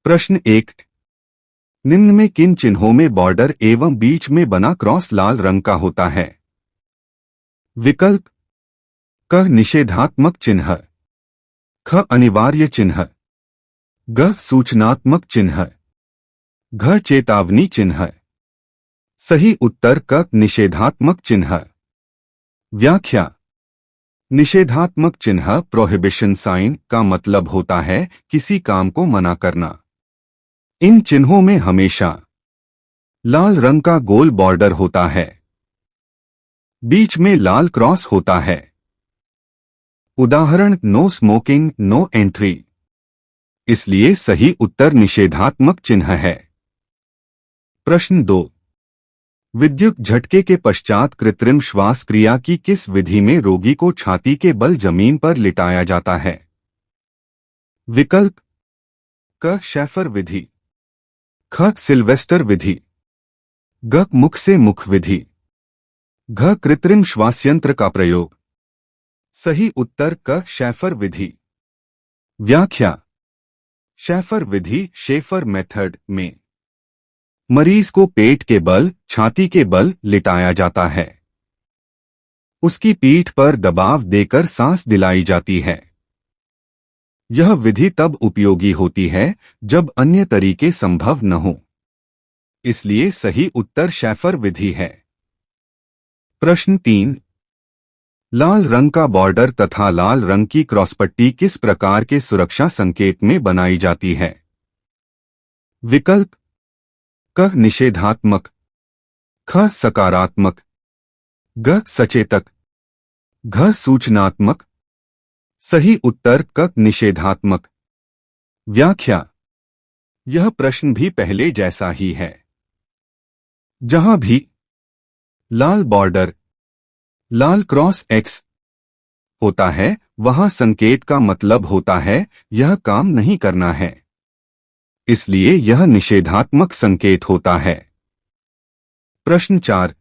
प्रश्न 1। निम्न में किन चिन्हों में बॉर्डर एवं बीच में बना क्रॉस लाल रंग का होता है? विकल्प क निषेधात्मक चिन्ह, ख अनिवार्य चिन्ह, ग सूचनात्मक चिन्ह, घ चेतावनी चिन्ह। सही उत्तर क निषेधात्मक चिन्ह। व्याख्या। निषेधात्मक चिन्ह प्रोहिबिशन साइन का मतलब होता है किसी काम को मना करना। इन चिन्हों में हमेशा लाल रंग का गोल बॉर्डर होता है, बीच में लाल क्रॉस होता है। उदाहरण नो स्मोकिंग, नो एंट्री। इसलिए सही उत्तर निषेधात्मक चिन्ह है। प्रश्न 2। विद्युत झटके के पश्चात कृत्रिम श्वास क्रिया की किस विधि में रोगी को छाती के बल जमीन पर लिटाया जाता है? विकल्प क शैफर विधि, ख सिल्वेस्टर विधि, ग मुख से मुख विधि, घ कृत्रिम श्वासयंत्र का प्रयोग। सही उत्तर क शैफर विधि। व्याख्या। शैफर विधि शेफर मेथड में मरीज को पेट के बल, छाती के बल लिटाया जाता है। उसकी पीठ पर दबाव देकर सांस दिलाई जाती है। यह विधि तब उपयोगी होती है जब अन्य तरीके संभव न हो। इसलिए सही उत्तर शैफर विधि है। प्रश्न 3। लाल रंग का बॉर्डर तथा लाल रंग की क्रॉसपट्टी किस प्रकार के सुरक्षा संकेत में बनाई जाती है? विकल्प क निषेधात्मक, ख सकारात्मक, ग सचेतक, घ सूचनात्मक। सही उत्तर क निषेधात्मक। व्याख्या। यह प्रश्न भी पहले जैसा ही है। जहां भी लाल बॉर्डर, लाल क्रॉस एक्स होता है, वहां संकेत का मतलब होता है यह काम नहीं करना है। इसलिए यह निषेधात्मक संकेत होता है। प्रश्न 4।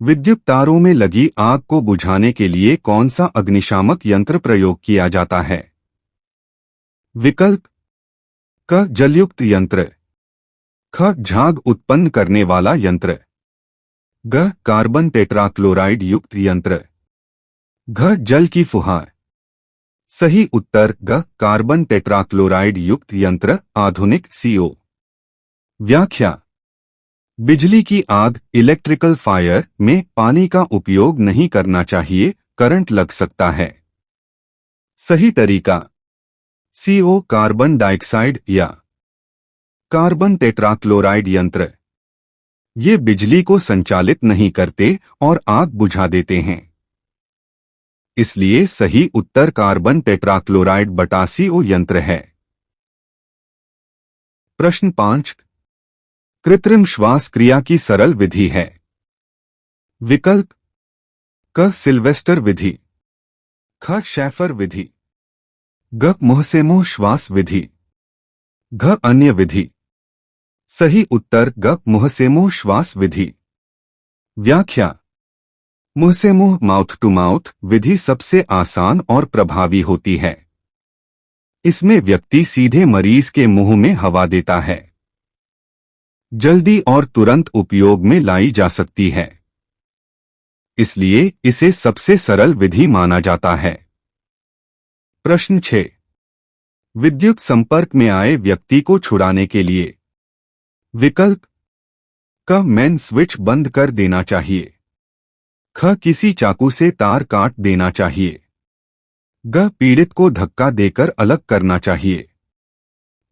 विद्युत तारों में लगी आग को बुझाने के लिए कौन सा अग्निशामक यंत्र प्रयोग किया जाता है? विकल्प क जलयुक्त यंत्र, ख झाग उत्पन्न करने वाला यंत्र, ग कार्बन टेट्राक्लोराइड युक्त यंत्र, घ जल की फुहार। सही उत्तर ग कार्बन टेट्राक्लोराइड युक्त यंत्र आधुनिक CO। व्याख्या। बिजली की आग इलेक्ट्रिकल फायर में पानी का उपयोग नहीं करना चाहिए, करंट लग सकता है। सही तरीका CO कार्बन डाइऑक्साइड या कार्बन टेट्राक्लोराइड यंत्र। ये बिजली को संचालित नहीं करते और आग बुझा देते हैं। इसलिए सही उत्तर कार्बन टेट्राक्लोराइड बटा CO यंत्र है। प्रश्न 5। कृत्रिम श्वास क्रिया की सरल विधि है? विकल्प क सिल्वेस्टर विधि, ख शैफर विधि, ग मुंह से मुंह श्वास विधि, घ अन्य विधि। सही उत्तर ग मुंह से मुंह श्वास विधि। व्याख्या। मुंह से मुंह माउथ टू माउथ विधि सबसे आसान और प्रभावी होती है। इसमें व्यक्ति सीधे मरीज के मुंह में हवा देता है। जल्दी और तुरंत उपयोग में लाई जा सकती है। इसलिए इसे सबसे सरल विधि माना जाता है। प्रश्न 6। विद्युत संपर्क में आए व्यक्ति को छुड़ाने के लिए विकल्प क मेन स्विच बंद कर देना चाहिए, ख किसी चाकू से तार काट देना चाहिए, ग पीड़ित को धक्का देकर अलग करना चाहिए,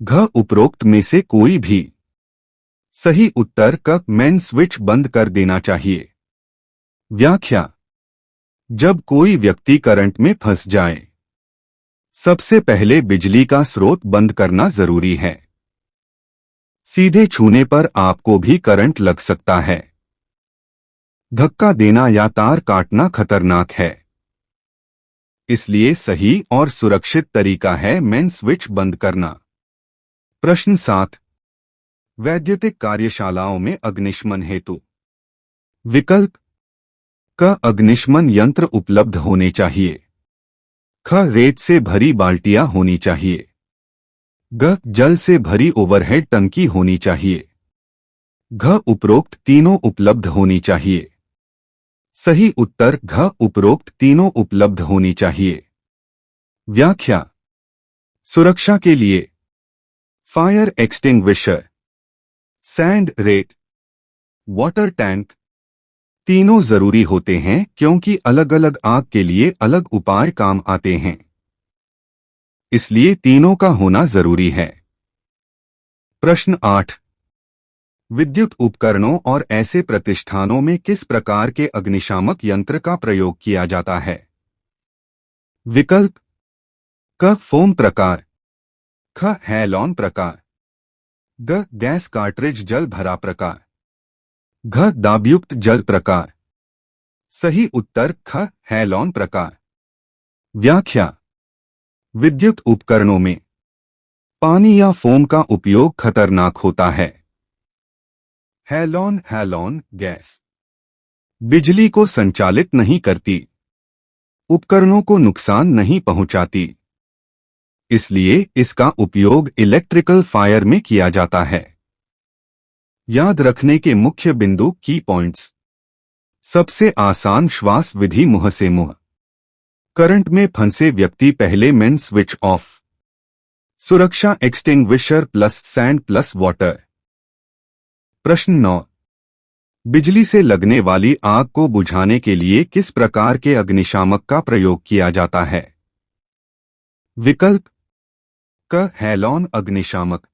घ उपरोक्त में से कोई भी। सही उत्तर क मेन स्विच बंद कर देना चाहिए। व्याख्या। जब कोई व्यक्ति करंट में फंस जाए, सबसे पहले बिजली का स्रोत बंद करना जरूरी है। सीधे छूने पर आपको भी करंट लग सकता है। धक्का देना या तार काटना खतरनाक है। इसलिए सही और सुरक्षित तरीका है मेन स्विच बंद करना। प्रश्न 7। वैद्युतिक कार्यशालाओं में अग्निशमन हेतु विकल्प क अग्निशमन यंत्र उपलब्ध होने चाहिए, ख रेत से भरी बाल्टियां होनी चाहिए, ग जल से भरी ओवरहेड टंकी होनी चाहिए। घ उपरोक्त तीनों उपलब्ध होनी चाहिए। सही उत्तर घ उपरोक्त तीनों उपलब्ध होनी चाहिए। व्याख्या। सुरक्षा के लिए फायर एक्सटिंग्विशर, सैंड रेत, वाटर टैंक तीनों जरूरी होते हैं क्योंकि अलग अलग आग के लिए अलग उपाय काम आते हैं, इसलिए तीनों का होना जरूरी है। प्रश्न 8। विद्युत उपकरणों और ऐसे प्रतिष्ठानों में किस प्रकार के अग्निशामक यंत्र का प्रयोग किया जाता है? विकल्प क फोम प्रकार, ख हैलॉन प्रकार, ग गैस कार्ट्रिज जल भरा प्रकार, घ दाबयुक्त जल प्रकार। सही उत्तर ख हैलॉन प्रकार। व्याख्या। विद्युत उपकरणों में पानी या फोम का उपयोग खतरनाक होता है। हैलॉन गैस बिजली को संचालित नहीं करती, उपकरणों को नुकसान नहीं पहुंचाती, इसलिए इसका उपयोग इलेक्ट्रिकल फायर में किया जाता है। याद रखने के मुख्य बिंदु की पॉइंट्स। सबसे आसान श्वास विधि मुंह से मुंह। करंट में फंसे व्यक्ति पहले मेन स्विच ऑफ। सुरक्षा extinguisher plus sand plus water. प्रश्न 9। बिजली से लगने वाली आग को बुझाने के लिए किस प्रकार के अग्निशामक का प्रयोग किया जाता है? विकल्प क हैलॉन अग्निशामक,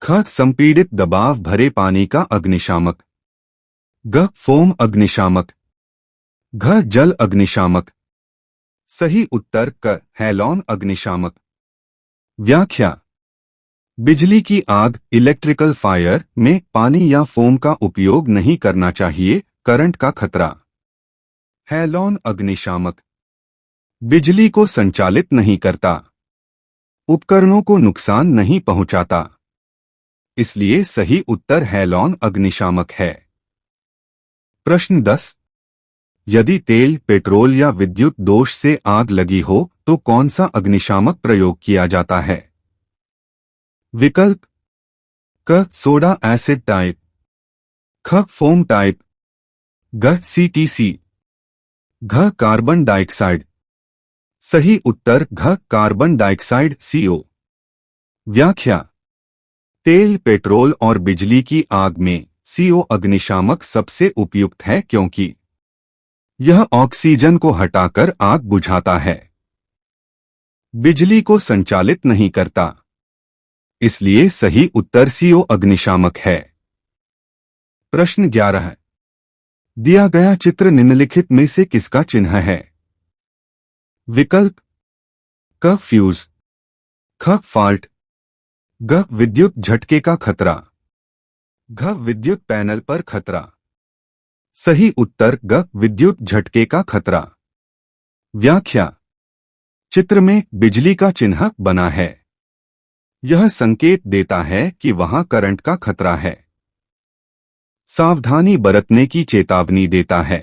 ख संपीड़ित दबाव भरे पानी का अग्निशामक, ग फोम अग्निशामक, घ जल अग्निशामक। सही उत्तर क हैलॉन अग्निशामक। व्याख्या। बिजली की आग इलेक्ट्रिकल फायर में पानी या फोम का उपयोग नहीं करना चाहिए, करंट का खतरा। हैलॉन अग्निशामक बिजली को संचालित नहीं करता, उपकरणों को नुकसान नहीं पहुंचाता, इसलिए सही उत्तर हैलॉन अग्निशामक है। प्रश्न 10। यदि तेल, पेट्रोल या विद्युत दोष से आग लगी हो तो कौन सा अग्निशामक प्रयोग किया जाता है? विकल्प क सोडा एसिड टाइप, ख फोम टाइप, ग सीटीसी, घ कार्बन डाइऑक्साइड। सही उत्तर घ कार्बन डाइऑक्साइड CO। व्याख्या। तेल, पेट्रोल और बिजली की आग में CO अग्निशामक सबसे उपयुक्त है क्योंकि यह ऑक्सीजन को हटाकर आग बुझाता है, बिजली को संचालित नहीं करता, इसलिए सही उत्तर CO अग्निशामक है। प्रश्न 11। दिया गया चित्र निम्नलिखित में से किसका चिन्ह है? विकल्प क फ्यूज, ख फॉल्ट, ग विद्युत झटके का खतरा, घ विद्युत पैनल पर खतरा। सही उत्तर ग विद्युत झटके का खतरा। व्याख्या। चित्र में बिजली का चिन्ह बना है, यह संकेत देता है कि वहां करंट का खतरा है, सावधानी बरतने की चेतावनी देता है,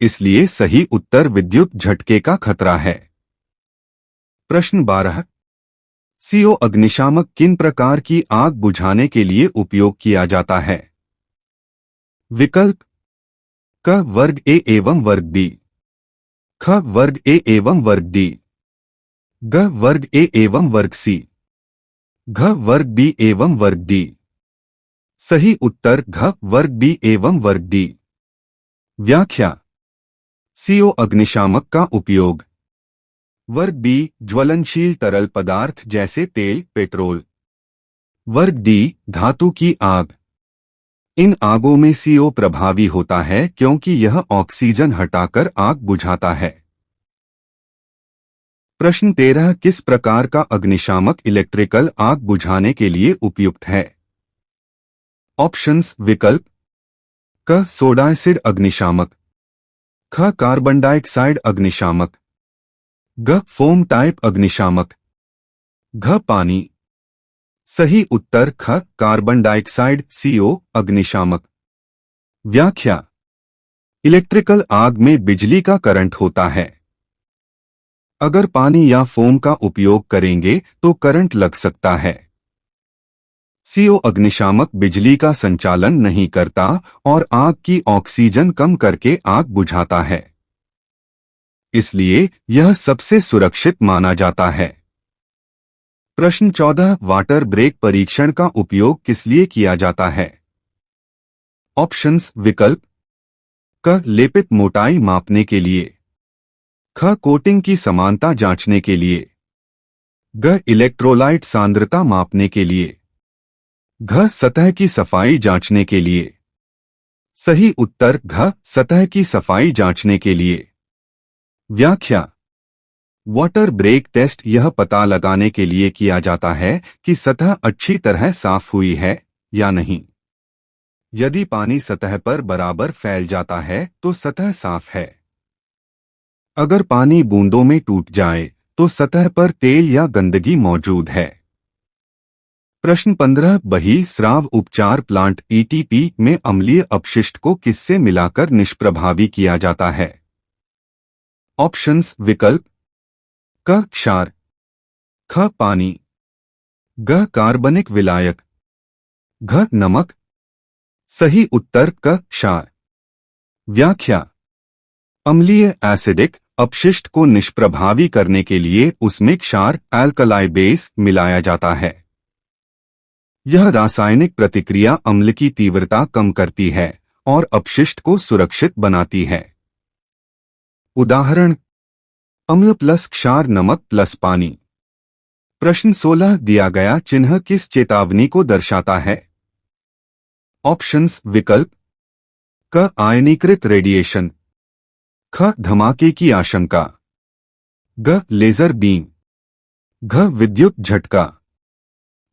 इसलिए सही उत्तर विद्युत झटके का खतरा है। प्रश्न 12। CO अग्निशामक किन प्रकार की आग बुझाने के लिए उपयोग किया जाता है? विकल्प क वर्ग A एवं वर्ग B, ख वर्ग A एवं वर्ग D, ग वर्ग A एवं वर्ग C, घ वर्ग B एवं वर्ग D। सही उत्तर घ वर्ग B एवं वर्ग D। व्याख्या। CO अग्निशामक का उपयोग वर्ग B ज्वलनशील तरल पदार्थ जैसे तेल, पेट्रोल। वर्ग D धातु की आग। इन आगों में CO प्रभावी होता है क्योंकि यह ऑक्सीजन हटाकर आग बुझाता है। प्रश्न 13। किस प्रकार का अग्निशामक इलेक्ट्रिकल आग बुझाने के लिए उपयुक्त है? ऑप्शंस। विकल्प क सोडा एसिड अग्निशामक, ख कार्बन डाइऑक्साइड अग्निशामक, ग फोम टाइप अग्निशामक, घ पानी। सही उत्तर ख कार्बन डाइऑक्साइड CO अग्निशामक। व्याख्या। इलेक्ट्रिकल आग में बिजली का करंट होता है, अगर पानी या फोम का उपयोग करेंगे तो करंट लग सकता है। CO अग्निशामक बिजली का संचालन नहीं करता और आग की ऑक्सीजन कम करके आग बुझाता है, इसलिए यह सबसे सुरक्षित माना जाता है। प्रश्न 14 वाटर ब्रेक परीक्षण का उपयोग किस लिए किया जाता है? ऑप्शंस विकल्प क लेपित मोटाई मापने के लिए, ख कोटिंग की समानता जांचने के लिए, ग इलेक्ट्रोलाइट सांद्रता मापने के लिए, घ सतह की सफाई जांचने के लिए। सही उत्तर घ सतह की सफाई जांचने के लिए। व्याख्या वाटर ब्रेक टेस्ट यह पता लगाने के लिए किया जाता है कि सतह अच्छी तरह साफ हुई है या नहीं। यदि पानी सतह पर बराबर फैल जाता है तो सतह साफ है। अगर पानी बूंदों में टूट जाए तो सतह पर तेल या गंदगी मौजूद है। प्रश्न 15 बहिः-स्राव उपचार प्लांट ETP में अम्लीय अपशिष्ट को किससे मिलाकर निष्प्रभावी किया जाता है? ऑप्शंस विकल्प क क्षार, ख पानी, ग कार्बनिक विलायक, घ नमक। सही उत्तर क क्षार। व्याख्या अम्लीय एसिडिक अपशिष्ट को निष्प्रभावी करने के लिए उसमें क्षार एल्कलाई बेस मिलाया जाता है। यह रासायनिक प्रतिक्रिया अम्ल की तीव्रता कम करती है और अपशिष्ट को सुरक्षित बनाती है। उदाहरण अम्ल प्लस क्षार नमक प्लस पानी। प्रश्न 16 दिया गया चिन्ह किस चेतावनी को दर्शाता है? ऑप्शंस विकल्प क आयनीकृत रेडिएशन, ख धमाके की आशंका, ग लेजर बीम, घ विद्युत झटका।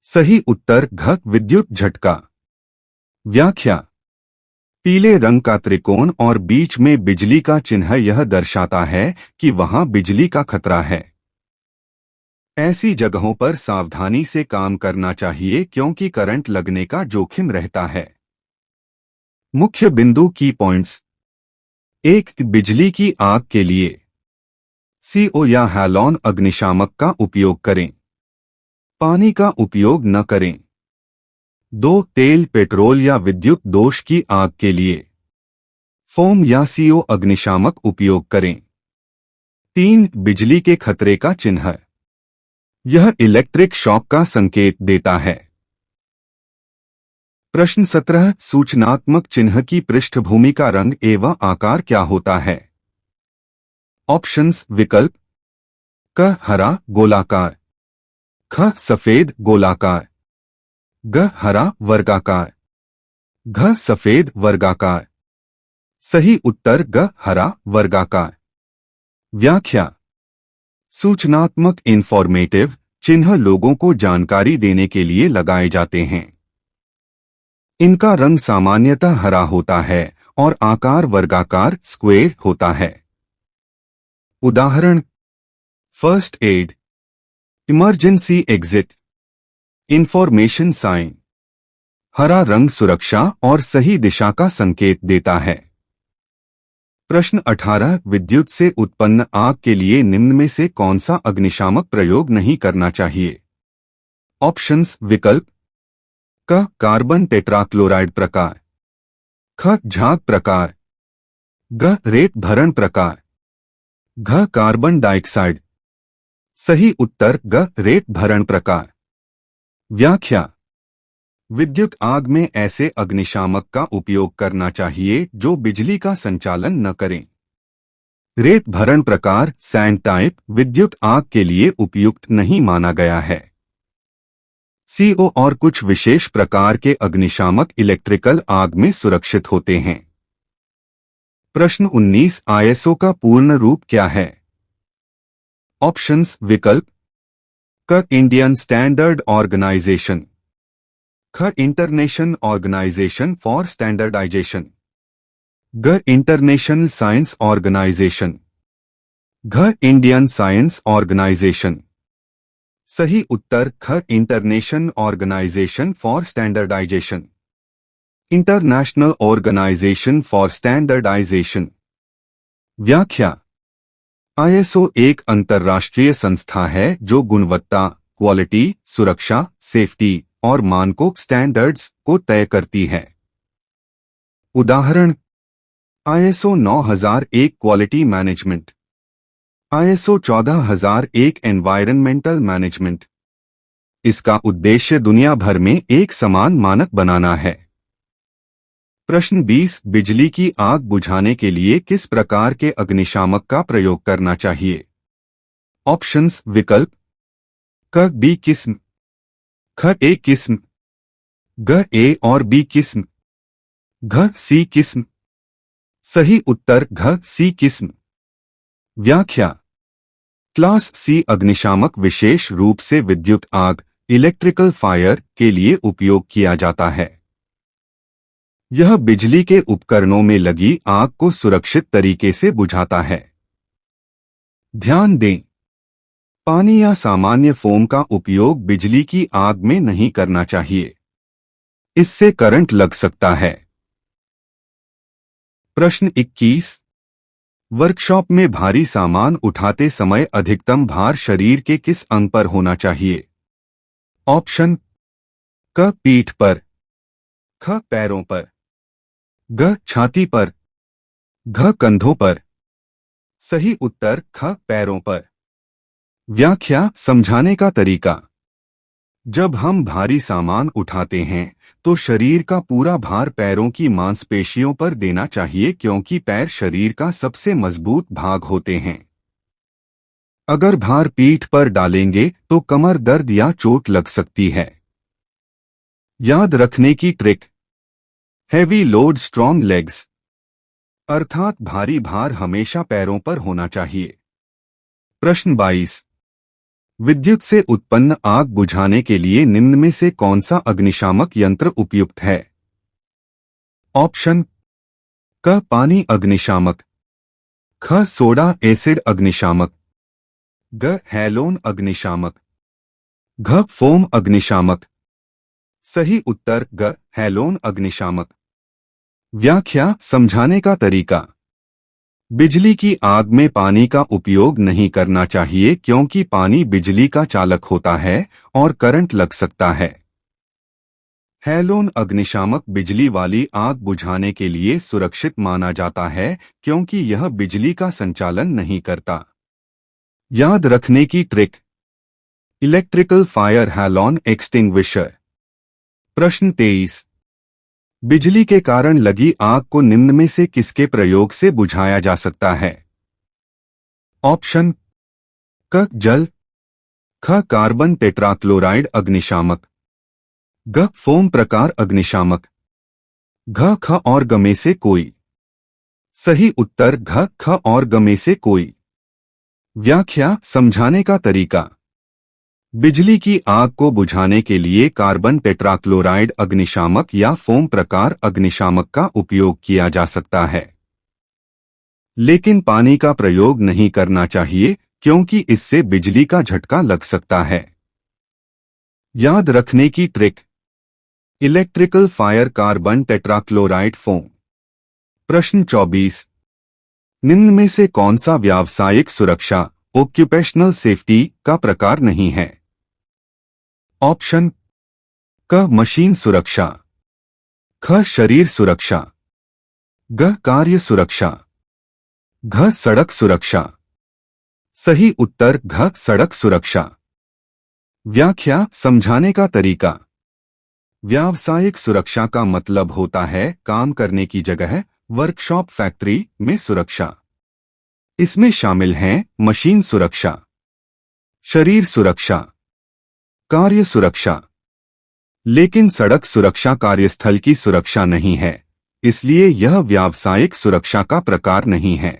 सही उत्तर घ विद्युत झटका। व्याख्या पीले रंग का त्रिकोण और बीच में बिजली का चिन्ह यह दर्शाता है कि वहां बिजली का खतरा है। ऐसी जगहों पर सावधानी से काम करना चाहिए क्योंकि करंट लगने का जोखिम रहता है। मुख्य बिंदु की पॉइंट्स। 1 बिजली की आग के लिए CO या हैलोन अग्निशामक का उपयोग करें। पानी का उपयोग न करें। 2 तेल पेट्रोल या विद्युत दोष की आग के लिए फोम या CO अग्निशामक उपयोग करें। 3 बिजली के खतरे का चिन्ह। यह इलेक्ट्रिक शॉक का संकेत देता है। प्रश्न 17 सूचनात्मक चिन्ह की पृष्ठभूमि का रंग एवं आकार क्या होता है? ऑप्शंस विकल्प क हरा गोलाकार, ख सफेद गोलाकार, ग हरा वर्गाकार, घ सफेद वर्गाकार। सही उत्तर ग हरा वर्गाकार। व्याख्या सूचनात्मक इंफॉर्मेटिव चिन्ह लोगों को जानकारी देने के लिए लगाए जाते हैं। इनका रंग सामान्यतः हरा होता है और आकार वर्गाकार स्क्वेयर होता है। उदाहरण first aid, emergency exit, information sign. हरा रंग सुरक्षा और सही दिशा का संकेत देता है। प्रश्न 18 विद्युत से उत्पन्न आग के लिए निम्न में से कौन सा अग्निशामक प्रयोग नहीं करना चाहिए? ऑप्शंस विकल्प क कार्बन टेट्राक्लोराइड प्रकार, ख झाग प्रकार, ग रेत भरण प्रकार, घ कार्बन डाइऑक्साइड। सही उत्तर ग रेत भरण प्रकार। व्याख्या विद्युत आग में ऐसे अग्निशामक का उपयोग करना चाहिए जो बिजली का संचालन न करें। रेत भरण प्रकार सैंड टाइप विद्युत आग के लिए उपयुक्त नहीं माना गया है। CO और कुछ विशेष प्रकार के अग्निशामक इलेक्ट्रिकल आग में सुरक्षित होते हैं। प्रश्न 19 ISO का पूर्ण रूप क्या है? ऑप्शंस विकल्प क इंडियन स्टैंडर्ड ऑर्गेनाइजेशन, ख इंटरनेशनल ऑर्गेनाइजेशन फॉर स्टैंडर्डाइजेशन, ग इंटरनेशनल साइंस ऑर्गेनाइजेशन, घ इंडियन साइंस ऑर्गेनाइजेशन। सही उत्तर ख international organisation for standardisation, international organisation for standardisation. व्याख्या ISO एक अंतर्राष्ट्रीय संस्था है जो गुणवत्ता, क्वालिटी, सुरक्षा, सेफ्टी और मानकों स्टैंडर्ड्स को तय करती है। उदाहरण: ISO 9001 quality management, ISO 14001 environmental management. इसका उद्देश्य दुनिया भर में एक समान मानक बनाना है। प्रश्न 20, बिजली की आग बुझाने के लिए किस प्रकार के अग्निशामक का प्रयोग करना चाहिए? ऑप्शंस विकल्प: क बी किस्म, ख ए किस्म, ग ए और बी किस्म, घ सी किस्म। सही उत्तर घ सी किस्म। व्याख्या: क्लास सी अग्निशामक विशेष रूप से विद्युत आग, इलेक्ट्रिकल फायर के लिए उपयोग किया जाता है। यह बिजली के उपकरणों में लगी आग को सुरक्षित तरीके से बुझाता है। ध्यान दें, पानी या सामान्य फोम का उपयोग बिजली की आग में नहीं करना चाहिए। इससे करंट लग सकता है। प्रश्न 21, वर्कशॉप में भारी सामान उठाते समय अधिकतम भार शरीर के किस अंग पर होना चाहिए? ऑप्शन: क पीठ पर, ख पैरों पर, ग छाती पर, घ कंधों पर। सही उत्तर ख पैरों पर। व्याख्या समझाने का तरीका: जब हम भारी सामान उठाते हैं तो शरीर का पूरा भार पैरों की मांसपेशियों पर देना चाहिए क्योंकि पैर शरीर का सबसे मजबूत भाग होते हैं। अगर भार पीठ पर डालेंगे तो कमर दर्द या चोट लग सकती है। याद रखने की trick: heavy load strong legs, अर्थात भारी भार हमेशा पैरों पर होना चाहिए। प्रश्न 22, विद्युत से उत्पन्न आग बुझाने के लिए निम्न में से कौन सा अग्निशामक यंत्र उपयुक्त है? ऑप्शन: क पानी अग्निशामक, ख सोडा एसिड अग्निशामक, ग हैलोन अग्निशामक, घ फोम अग्निशामक। सही उत्तर ग हैलोन अग्निशामक। व्याख्या समझाने का तरीका: बिजली की आग में पानी का उपयोग नहीं करना चाहिए क्योंकि पानी बिजली का चालक होता है और करंट लग सकता है। हैलोन अग्निशामक बिजली वाली आग बुझाने के लिए सुरक्षित माना जाता है क्योंकि यह बिजली का संचालन नहीं करता। याद रखने की trick: electrical fire halon extinguisher. प्रश्न 23, बिजली के कारण लगी आग को निम्न में से किसके प्रयोग से बुझाया जा सकता है? ऑप्शन: क जल, ख कार्बन टेट्राक्लोराइड अग्निशामक, ग फोम प्रकार अग्निशामक, घ ख और ग में से कोई। सही उत्तर घ ख और ग में से कोई। व्याख्या समझाने का तरीका: बिजली की आग को बुझाने के लिए कार्बन टेट्राक्लोराइड अग्निशामक या फोम प्रकार अग्निशामक का उपयोग किया जा सकता है, लेकिन पानी का प्रयोग नहीं करना चाहिए क्योंकि इससे बिजली का झटका लग सकता है। याद रखने की trick: electrical fire carbon tetrachloride foam. प्रश्न 24, निम्न में से कौन सा व्यावसायिक सुरक्षा ऑक्यूपेशनल सेफ्टी का प्रकार नहीं है? ऑप्शन: क मशीन सुरक्षा, ख शरीर सुरक्षा, ग कार्य सुरक्षा, घ सड़क सुरक्षा। सही उत्तर घ सड़क सुरक्षा। व्याख्या समझाने का तरीका: व्यावसायिक सुरक्षा का मतलब होता है काम करने की जगह, वर्कशॉप, फैक्ट्री में सुरक्षा। इसमें शामिल हैं मशीन सुरक्षा, शरीर सुरक्षा, कार्य सुरक्षा। लेकिन सड़क सुरक्षा कार्यस्थल की सुरक्षा नहीं है, इसलिए यह व्यावसायिक सुरक्षा का प्रकार नहीं है।